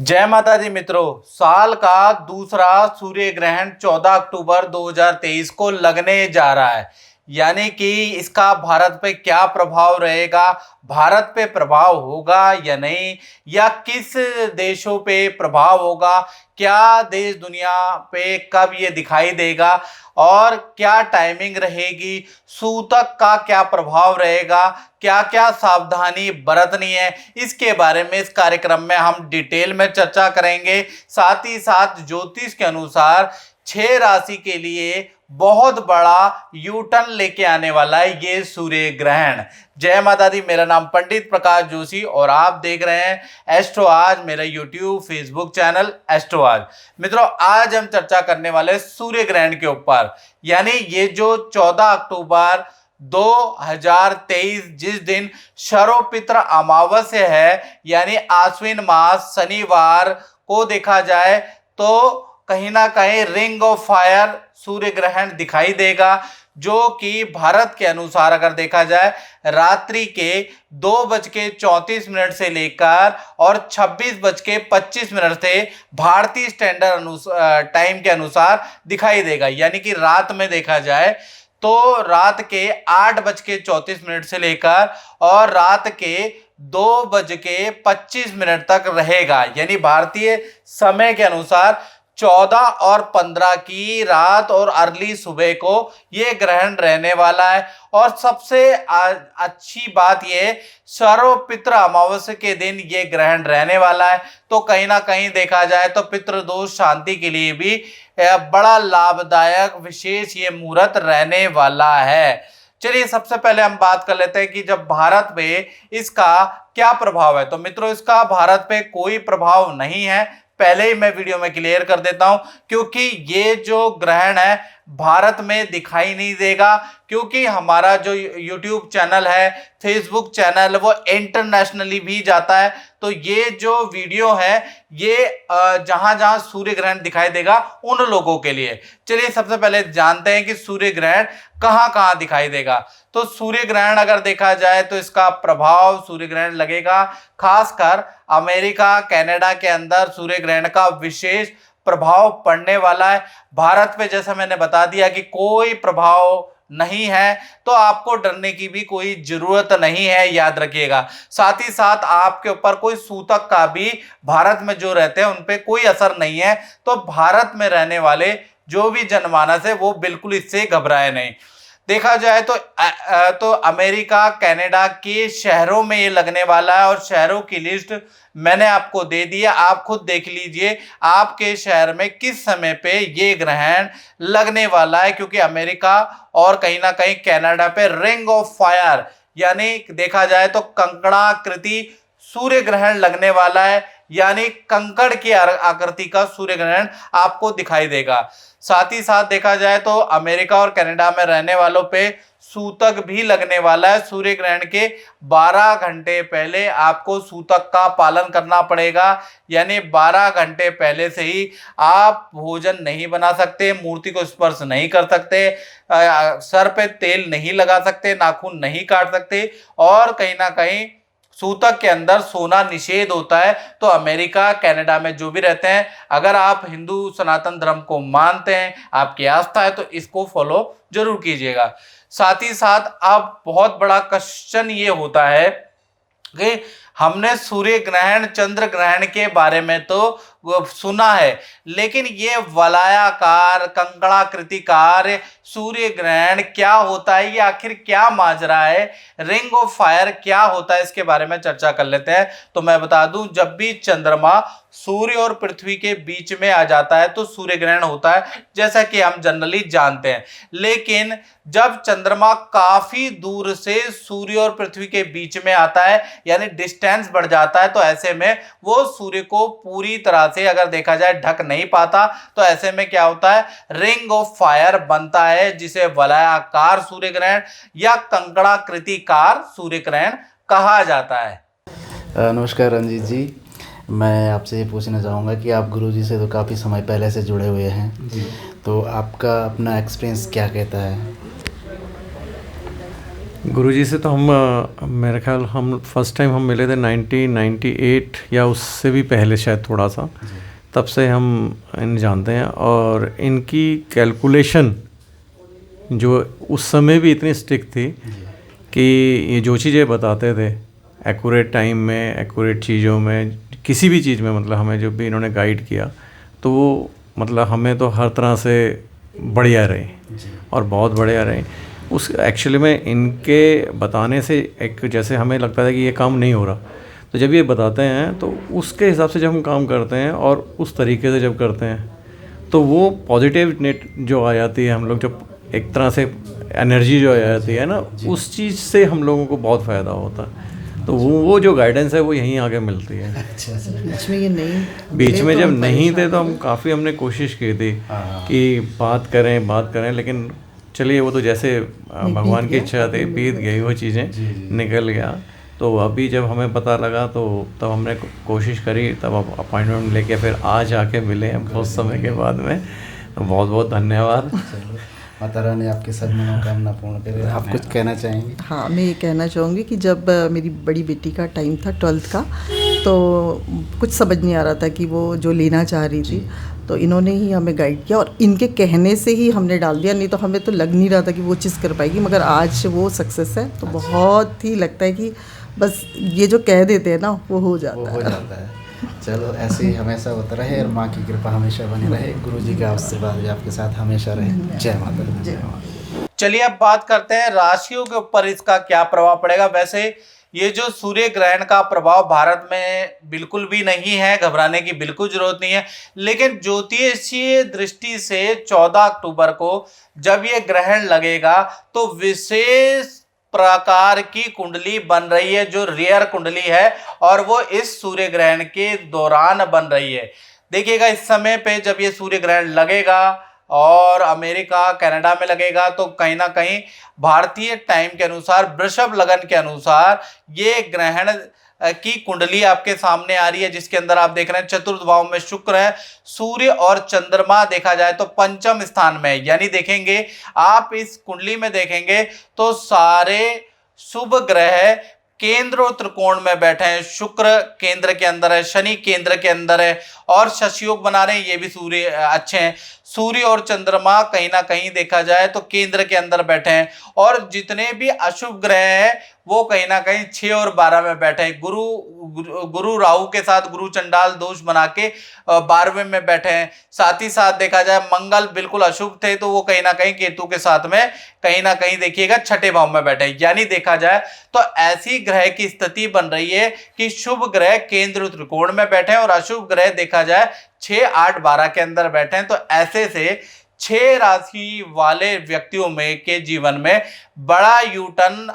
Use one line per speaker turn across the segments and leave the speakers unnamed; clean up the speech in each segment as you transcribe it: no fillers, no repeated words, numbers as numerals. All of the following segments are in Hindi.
जय माता दी मित्रों। साल का दूसरा सूर्य ग्रहण 14 अक्टूबर 2023 को लगने जा रहा है। यानी कि इसका भारत पे क्या प्रभाव रहेगा, भारत पे प्रभाव होगा या नहीं, या किस देशों पे प्रभाव होगा, क्या देश दुनिया पे कब ये दिखाई देगा और क्या टाइमिंग रहेगी, सूतक का क्या प्रभाव रहेगा, क्या क्या सावधानी बरतनी है, इसके बारे में इस कार्यक्रम में हम डिटेल में चर्चा करेंगे। साथ ही साथ ज्योतिष के अनुसार 6 राशि के लिए बहुत बड़ा यू टर्न लेके आने वाला है ये सूर्य ग्रहण। जय माता दी। मेरा नाम पंडित प्रकाश जोशी और आप देख रहे हैं एस्ट्रो आज, मेरा यूट्यूब फेसबुक चैनल एस्ट्रो आज। मित्रों, आज हम चर्चा करने वाले सूर्य ग्रहण के ऊपर, यानी ये जो 14 अक्टूबर 2023 जिस दिन शरोपित्र अमावस्या है, यानी आश्विन मास शनिवार को देखा जाए तो कहीं ना कहीं रिंग ऑफ फायर सूर्य ग्रहण दिखाई देगा, जो कि भारत के अनुसार अगर देखा जाए रात्रि के 2:34 से लेकर और 26:25 से भारतीय स्टैंडर्ड टाइम के अनुसार दिखाई देगा। यानी कि रात में देखा जाए तो रात के 8:34 से लेकर और रात के 2:25 तक रहेगा। यानी भारतीय समय के सर्दियों 14 और 15 की रात और अर्ली सुबह को ये ग्रहण रहने वाला है। और सबसे अच्छी बात ये सर्वपित्र अमावस्या के दिन ये ग्रहण रहने वाला है, तो कहीं ना कहीं देखा जाए तो पितृदोष शांति के लिए भी बड़ा लाभदायक विशेष ये मुहूर्त रहने वाला है। चलिए सबसे पहले हम बात कर लेते हैं कि जब भारत पे इसका क्या प्रभाव है। तो मित्रों, इसका भारत पे कोई प्रभाव नहीं है, पहले ही मैं वीडियो में क्लियर कर देता हूं, क्योंकि ये जो ग्रहण है भारत में दिखाई नहीं देगा, क्योंकि हमारा जो YouTube चैनल है, फेसबुक चैनल, वो इंटरनेशनली भी जाता है। तो ये जो वीडियो है ये जहां जहां सूर्य ग्रहण दिखाई देगा उन लोगों के लिए। चलिए सबसे पहले जानते हैं कि सूर्य ग्रहण कहां कहां दिखाई देगा। तो सूर्य ग्रहण अगर देखा जाए तो इसका प्रभाव सूर्य ग्रहण लगेगा खासकर अमेरिका कनाडा के अंदर सूर्य ग्रहण का विशेष प्रभाव पड़ने वाला है। भारत पे जैसा मैंने बता दिया कि कोई प्रभाव नहीं है, तो आपको डरने की भी कोई जरूरत नहीं है, याद रखिएगा। साथ ही साथ आपके ऊपर कोई सूतक का भी भारत में जो रहते हैं उन पे कोई असर नहीं है। तो भारत में रहने वाले जो भी जनमानस है वो बिल्कुल इससे घबराए नहीं। देखा जाए तो अमेरिका कनाडा के शहरों में ये लगने वाला है और शहरों की लिस्ट मैंने आपको दे दी है, आप खुद देख लीजिए आपके शहर में किस समय पे ये ग्रहण लगने वाला है। क्योंकि अमेरिका और कहीं ना कहीं कनाडा पे रिंग ऑफ फायर यानी देखा जाए तो कंकड़ाकृति सूर्य ग्रहण लगने वाला है, यानी कंकड़ की आकृति का सूर्य ग्रहण आपको दिखाई देगा। साथ ही साथ देखा जाए तो अमेरिका और कनाडा में रहने वालों पे सूतक भी लगने वाला है। सूर्य ग्रहण के 12 घंटे पहले आपको सूतक का पालन करना पड़ेगा, यानी 12 घंटे पहले से ही आप भोजन नहीं बना सकते, मूर्ति को स्पर्श नहीं कर सकते, सर पे तेल नहीं लगा सकते, नाखून नहीं काट सकते और कहीं ना कहीं सूतक के अंदर सोना निषेध होता है। तो अमेरिका कनाडा में जो भी रहते हैं, अगर आप हिंदू सनातन धर्म को मानते हैं, आपकी आस्था है, तो इसको फॉलो जरूर कीजिएगा। साथ ही साथ अब बहुत बड़ा क्वेश्चन ये होता है कि हमने सूर्य ग्रहण चंद्र ग्रहण के बारे में तो सुना है, लेकिन ये वलयाकार कंकड़ाकृतिकार सूर्य ग्रहण क्या होता है, ये आखिर क्या माजरा है, रिंग ऑफ फायर क्या होता है, इसके बारे में चर्चा कर लेते हैं। तो मैं बता दूं, जब भी चंद्रमा सूर्य और पृथ्वी के बीच में आ जाता है तो सूर्य ग्रहण होता है, जैसा कि हम जनरली जानते हैं। लेकिन जब चंद्रमा काफी दूर से सूर्य और पृथ्वी के बीच में आता है, यानी डिस्टेंस बढ़ जाता है, तो ऐसे में वो सूर्य को पूरी तरह से अगर देखा जाए ढक नहीं पाता, तो ऐसे में क्या होता है, रिंग ऑफ फायर बनता है, जिसे वलयाकार सूर्य ग्रहण या कंकड़ाकृतिकार सूर्य ग्रहण कहा जाता है।
नमस्कार रंजीत जी, मैं आपसे ये पूछना चाहूँगा कि आप गुरुजी से तो काफ़ी समय पहले से जुड़े हुए हैं जी, तो आपका अपना एक्सपीरियंस क्या कहता है?
गुरुजी से तो हम मेरे ख्याल हम फर्स्ट टाइम हम मिले थे 1998 या उससे भी पहले शायद थोड़ा सा, तब से हम इन्हें जानते हैं। और इनकी कैलकुलेशन जो उस समय भी इतनी स्ट्रिक्ट थी कि ये जो चीज़ें बताते थे एक्यूरेट टाइम में, एक्यूरेट चीज़ों में, किसी भी चीज़ में, मतलब हमें जो भी इन्होंने गाइड किया तो वो मतलब हमें तो हर तरह से बढ़िया रहे और बहुत बढ़िया रहे। उस एक्चुअली में इनके बताने से एक जैसे हमें लगता था कि ये काम नहीं हो रहा, तो जब ये बताते हैं तो उसके हिसाब से जब हम काम करते हैं और उस तरीके से जब करते हैं तो वो पॉजिटिव नेट जो आ जाती है, हम लोग जब एक तरह से एनर्जी जो आ जाती है ना, उस चीज़ से हम लोगों को बहुत फ़ायदा होता है। तो वो जो गाइडेंस है वो यहीं आगे मिलती है।
अच्छा
बीच में ये नहीं,
बीच में जब नहीं थे तो हम काफ़ी हमने कोशिश की थी कि बात करें, लेकिन चलिए वो तो जैसे भगवान की इच्छा थी, बीत गई वो चीज़ें, निकल गया। तो अभी जब हमें पता लगा तो तब हमने कोशिश करी, तब अपॉइंटमेंट लेके फिर आज आके मिले हैं बहुत समय के बाद में। तो बहुत बहुत धन्यवाद।
माता रानी आपकी सब मनोकामना पूर्ण करे। आप कुछ कहना चाहेंगे?
हाँ, मैं ये कहना चाहूँगी कि जब मेरी बड़ी बेटी का टाइम था 12th का, तो कुछ समझ नहीं आ रहा था कि वो जो लेना चाह रही थी, तो इन्होंने ही हमें गाइड किया और इनके कहने से ही हमने डाल दिया, नहीं तो हमें तो लग नहीं रहा था कि वो चीज़ कर पाएगी। मगर आज वो सक्सेस है, तो बहुत ही लगता है कि बस ये जो कह देते हैं ना वो हो जाता है।
चलो ऐसे ही हमेशा होता रहे और माँ की कृपा हमेशा बनी रहे। गुरु जी का आशीर्वाद भी आपके साथ हमेशा रहे। जय माता दी। जय माता।
चलिए अब बात करते हैं राशियों के ऊपर इसका क्या प्रभाव पड़ेगा। वैसे ये जो सूर्य ग्रहण का प्रभाव भारत में बिल्कुल भी नहीं है, घबराने की बिल्कुल जरूरत नहीं है। लेकिन ज्योतिषीय दृष्टि से 14 अक्टूबर को जब ये ग्रहण लगेगा तो विशेष प्रकार की कुंडली बन रही है, जो रेयर कुंडली है, और वो इस सूर्य ग्रहण के दौरान बन रही है। देखिएगा इस समय पे जब ये सूर्य ग्रहण लगेगा और अमेरिका कनाडा में लगेगा तो कहीं ना कहीं भारतीय टाइम के अनुसार, वृषभ लगन के अनुसार ये ग्रहण की कुंडली आपके सामने आ रही है, जिसके अंदर आप देख रहे हैं चतुर्थ भाव में शुक्र है, सूर्य और चंद्रमा देखा जाए तो पंचम स्थान में। यानी देखेंगे आप इस कुंडली में देखेंगे तो सारे शुभ ग्रह केंद्र और त्रिकोण में बैठे हैं। शुक्र केंद्र के अंदर है, शनि केंद्र के अंदर है और शशयोग बना रहे हैं, ये भी सूर्य अच्छे हैं। सूर्य और चंद्रमा कहीं ना कहीं देखा जाए तो केंद्र के अंदर बैठे हैं और जितने भी अशुभ ग्रह हैं वो कहीं ना कहीं 6 और 12 में बैठे हैं। गुरु राहु के साथ गुरु चंडाल दोष बना के 12वें में बैठे हैं। साथ ही साथ देखा जाए मंगल बिल्कुल अशुभ थे तो वो कहीं ना कहीं केतु के साथ में कहीं ना कहीं देखिएगा 6ठे भाव में बैठे हैं। यानी देखा जाए तो ऐसी ग्रह की स्थिति बन रही है कि शुभ ग्रह केंद्र त्रिकोण में बैठे हैं और अशुभ ग्रह देखा जाए 6, 8, 12 के अंदर बैठे हैं। तो ऐसे से 6 राशि वाले व्यक्तियों में के जीवन में बड़ा यूटर्न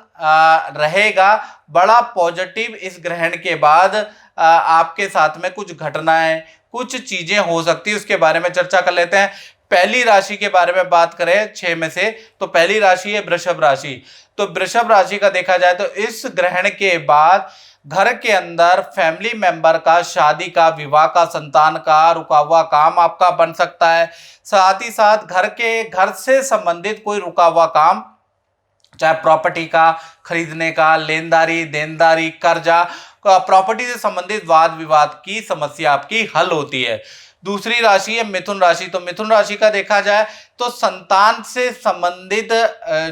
रहेगा, बड़ा पॉजिटिव इस ग्रहण के बाद आपके साथ में कुछ घटनाएं, कुछ चीजें हो सकती है, उसके बारे में चर्चा कर लेते हैं। पहली राशि के बारे में बात करें 6 में से तो पहली राशि है वृषभ राशि। तो वृषभ राशि का देखा जाए तो इस ग्रहण के बाद घर के अंदर फैमिली मेंबर का, शादी का, विवाह का, संतान का रुका हुआ काम आपका बन सकता है। साथ ही साथ घर से संबंधित कोई रुका हुआ काम, चाहे प्रॉपर्टी का खरीदने का, लेनदारी, देनदारी, कर्जा, प्रॉपर्टी से संबंधित वाद विवाद की समस्या आपकी हल होती है। दूसरी राशि है मिथुन राशि। तो मिथुन राशि का देखा जाए तो संतान से संबंधित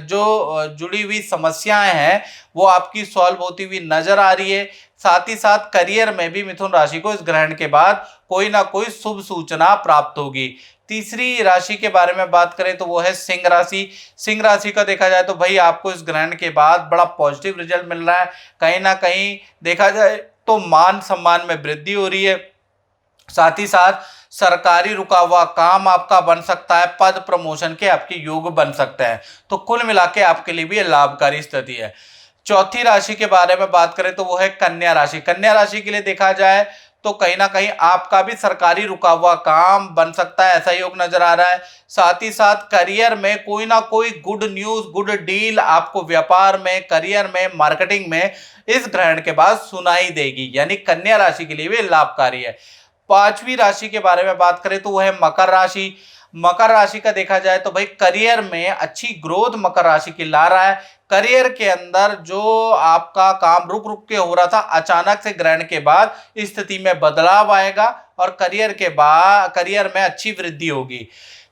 जो जुड़ी हुई समस्याएं हैं वो आपकी सॉल्व होती हुई नजर आ रही है। साथ ही साथ करियर में भी मिथुन राशि को इस ग्रहण के बाद कोई ना कोई शुभ सूचना प्राप्त होगी। तीसरी राशि के बारे में बात करें तो वो है सिंह राशि। सिंह राशि का देखा जाए तो भाई आपको इस ग्रहण के बाद बड़ा पॉजिटिव रिजल्ट मिल रहा है। कहीं ना कहीं देखा जाए तो मान सम्मान में वृद्धि हो रही है। साथ ही साथ सरकारी रुका हुआ काम आपका बन सकता है, पद प्रमोशन के आपके योग बन सकते हैं। तो कुल मिला के आपके लिए भी ये लाभकारी स्थिति है। चौथी राशि के बारे में बात करें तो वो है कन्या राशि। कन्या राशि के लिए देखा जाए तो कहीं ना कहीं आपका भी सरकारी रुका हुआ काम बन सकता है, ऐसा योग नजर आ रहा है। साथ ही साथ करियर में कोई ना कोई गुड न्यूज, गुड डील आपको व्यापार में, करियर में, मार्केटिंग में इस ग्रहण के बाद सुनाई देगी। यानी कन्या राशि के लिए भी लाभकारी है। पांचवी राशि के बारे में बात करें तो वह है मकर राशि। मकर राशि का देखा जाए तो भाई करियर में अच्छी ग्रोथ मकर राशि की ला रहा है। करियर के अंदर जो आपका काम रुक रुक के हो रहा था, अचानक से ग्रहण के बाद स्थिति में बदलाव आएगा और करियर में अच्छी वृद्धि होगी।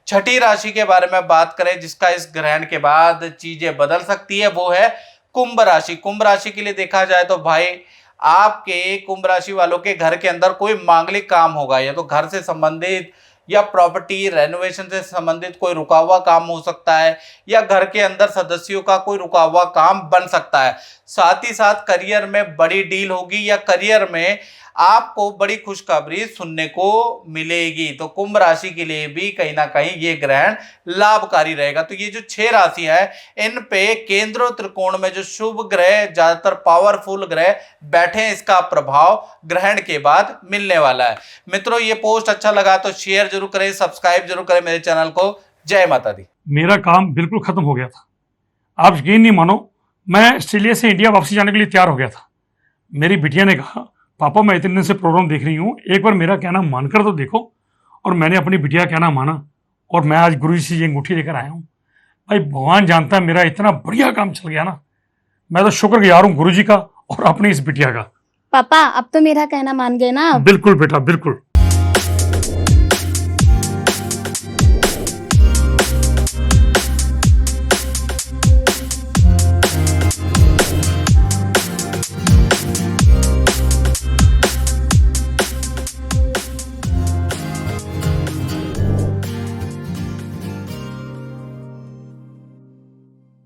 छठी राशि के बारे में बात करें जिसका इस ग्रहण के बाद चीजें बदल सकती है, वो है कुंभ राशि। कुंभ राशि के लिए देखा जाए तो भाई आपके कुंभ राशि वालों के घर के अंदर कोई मांगलिक काम होगा, या तो घर से संबंधित या प्रॉपर्टी रेनोवेशन से संबंधित कोई रुका हुआ काम हो सकता है, या घर के अंदर सदस्यों का कोई रुका हुआ काम बन सकता है। साथ ही साथ करियर में बड़ी डील होगी या करियर में आपको बड़ी खुशखबरी सुनने को मिलेगी। तो कुंभ राशि के लिए भी कहीं ना कहीं ये ग्रहण लाभकारी रहेगा। तो ये जो 6 राशियां हैं इन पे केंद्र और त्रिकोण में जो शुभ ग्रह, ज्यादातर पावरफुल ग्रह बैठे हैं, इसका प्रभाव ग्रहण के बाद मिलने वाला है। मित्रों, ये पोस्ट अच्छा लगा तो शेयर जरूर करें, सब्सक्राइब जरूर करें मेरे चैनल को। जय माता दी।
मेरा काम बिल्कुल खत्म हो गया था। आप यकीन नहीं मानो, मैं ऑस्ट्रेलिया से इंडिया वापसी जाने के लिए तैयार हो गया था। मेरी बिटिया ने कहा, पापा मैं इतने दिन से प्रोग्राम देख रही हूँ, एक बार मेरा कहना मानकर तो देखो। और मैंने अपनी बिटिया का कहना माना और मैं आज गुरु जी से ये अंगूठी लेकर आया हूँ। भाई भगवान जानता है मेरा इतना बढ़िया काम चल गया ना, मैं तो शुक्रगुजार हूँ गुरु जी का और अपनी इस बिटिया का।
पापा अब तो मेरा कहना मान गए ना?
बिल्कुल बेटा, बिल्कुल।